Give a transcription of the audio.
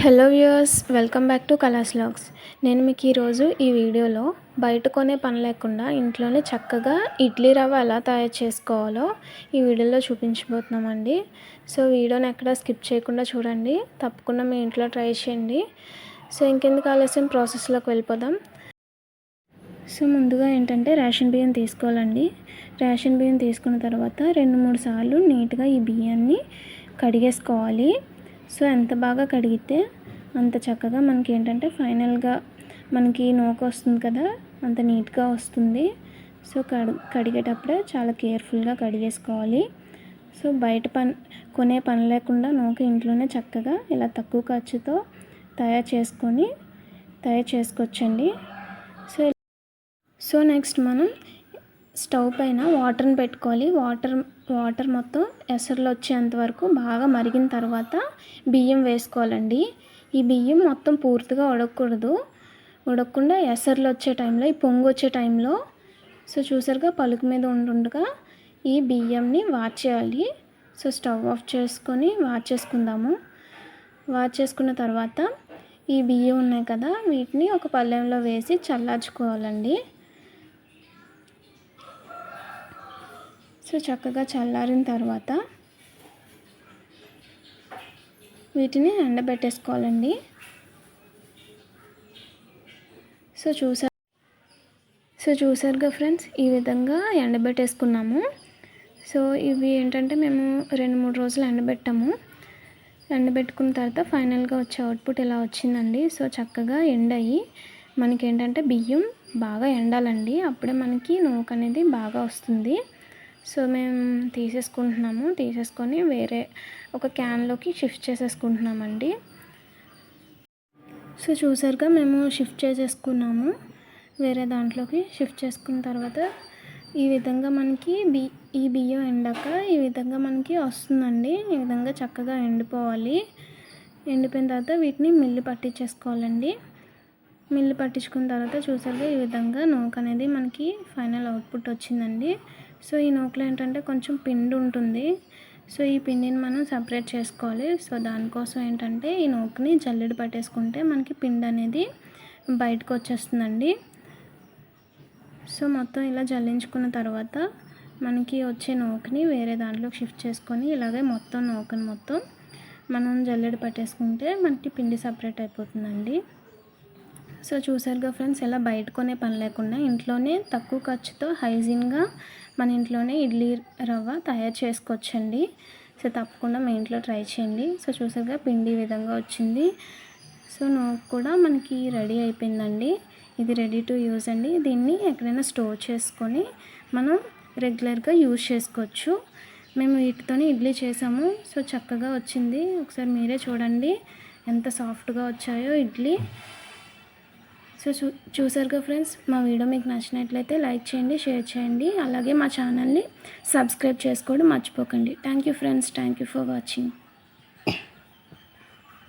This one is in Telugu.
Hello viewers, welcome back to Kala's vlogs. నేను మీకు ఈరోజు ఈ వీడియోలో బయట కొనే పని లేకుండా ఇంట్లోనే చక్కగా ఇడ్లీ రవ్వ ఎలా తయారు చేసుకోవాలో ఈ వీడియోలో చూపించబోతున్నామండి. సో వీడియోని ఎక్కడ స్కిప్ చేయకుండా చూడండి, తప్పకుండా మీ ఇంట్లో ట్రై చేయండి. సో ఇంకెందుకు ఆలస్యం, ప్రాసెస్లోకి వెళ్ళిపోదాం. సో ముందుగా ఏంటంటే రేషన్ బియ్యం తీసుకోవాలండి. రేషన్ బియ్యం తీసుకున్న తర్వాత 2-3 సార్లు నీట్గా ఈ బియ్యాన్ని కడిగేసుకోవాలి. సో ఎంత బాగా కడిగితే అంత చక్కగా మనకి ఏంటంటే ఫైనల్గా మనకి నూక వస్తుంది కదా, అంత నీట్గా వస్తుంది. సో కడిగేటప్పుడే చాలా కేర్ఫుల్గా కడిగేసుకోవాలి. సో బయట కొనే పని లేకుండా నూక ఇంట్లోనే చక్కగా ఇలా తక్కువ ఖర్చుతో తయారు చేసుకోవచ్చండి. సో నెక్స్ట్ మనం స్టవ్ పైన వాటర్ని పెట్టుకోవాలి. వాటర్ మొత్తం ఎసరులు వచ్చేంత వరకు బాగా మరిగిన తర్వాత బియ్యం వేసుకోవాలండి. ఈ బియ్యం మొత్తం పూర్తిగా ఉడకకుండా ఎసరులు వచ్చే టైంలో, ఈ పొంగు వచ్చే టైంలో సో చూసారుగా పలుకు మీద ఉండుండగా ఈ బియ్యంని వార్చేయాలి. సో స్టవ్ ఆఫ్ చేసుకొని వార్చేసుకుందాము. వార్చేసుకున్న తర్వాత ఈ బియ్యం ఉన్నాయి కదా, వీటిని ఒక పళ్ళెంలో వేసి చల్లార్చుకోవాలండి. సో చక్కగా చల్లారిన తర్వాత వీటిని ఎండబెట్టేసుకోవాలండి. సో చూసారుగా ఫ్రెండ్స్, ఈ విధంగా ఎండబెట్టేసుకున్నాము. సో ఇవి ఏంటంటే మేము 2-3 రోజులు ఎండబెట్టుకున్న తర్వాత ఫైనల్గా వచ్చే అవుట్పుట్ ఇలా వచ్చిందండి. సో చక్కగా ఎండాయి. మనకి ఏంటంటే బియ్యం బాగా ఎండాలండి, అప్పుడే మనకి నూక అనేది బాగా వస్తుంది. సో మేము తీసేసుకొని వేరే ఒక క్యాన్లోకి షిఫ్ట్ చేసేసుకుంటున్నామండి. సో చూసారుగా మేము షిఫ్ట్ చేసేసుకున్నాము. వేరే దాంట్లోకి షిఫ్ట్ చేసుకున్న తర్వాత ఈ విధంగా మనకి ఈ బియ్యం ఎండాక ఈ విధంగా మనకి వస్తుందండి. ఈ విధంగా చక్కగా ఎండిపోవాలి. ఎండిపోయిన తర్వాత వీటిని మిల్లు పట్టించేసుకోవాలండి. మిల్లు పట్టించుకున్న తర్వాత చూసారుగా ఈ విధంగా నూక అనేది మనకి ఫైనల్ అవుట్పుట్ వచ్చిందండి. సో ఈ నూకలో ఏంటంటే కొంచెం పిండి ఉంటుంది. సో ఈ పిండిని మనం సపరేట్ చేసుకోవాలి. సో దానికోసం ఏంటంటే ఈ నూకని జల్లెడ పట్టేసుకుంటే మనకి పిండి అనేది బయటకు వచ్చేస్తుందండి. సో మొత్తం ఇలా జల్లించుకున్న తర్వాత మనకి వచ్చే నూకని వేరే దాంట్లోకి షిఫ్ట్ చేసుకొని ఇలాగే నూకని మొత్తం మనం జల్లెడ పట్టేసుకుంటే మనకి పిండి సపరేట్ అయిపోతుందండి. సో చూసారుగా ఫ్రెండ్స్, ఇలా బయట కొనే పని లేకుండా ఇంట్లోనే తక్కువ ఖర్చుతో హైజీన్గా మన ఇంట్లోనే ఇడ్లీ రవ్వ తయారు చేసుకోవచ్చండి. సో తప్పకుండా మీ ఇంట్లో ట్రై చేయండి. సో చూసారుగా పిండి ఈ విధంగా వచ్చింది. సో నూక కూడా మనకి రెడీ అయిపోయిందండి. ఇది రెడీ టు యూజ్ అండి. దీన్ని ఎక్కడైనా స్టోర్ చేసుకొని మనం రెగ్యులర్గా యూజ్ చేసుకోవచ్చు. మేము వీటితోనే ఇడ్లీ చేసాము. సో చక్కగా వచ్చింది. ఒకసారి మీరే చూడండి ఎంత సాఫ్ట్గా వచ్చాయో ఇడ్లీ. సో చూసారుగా ఫ్రెండ్స్, మా వీడియో మీకు నచ్చినట్లయితే లైక్ చేయండి, షేర్ చేయండి, అలాగే మా ఛానల్ని సబ్స్క్రైబ్ చేసుకోవడం మర్చిపోకండి. Thank you friends, thank you for watching.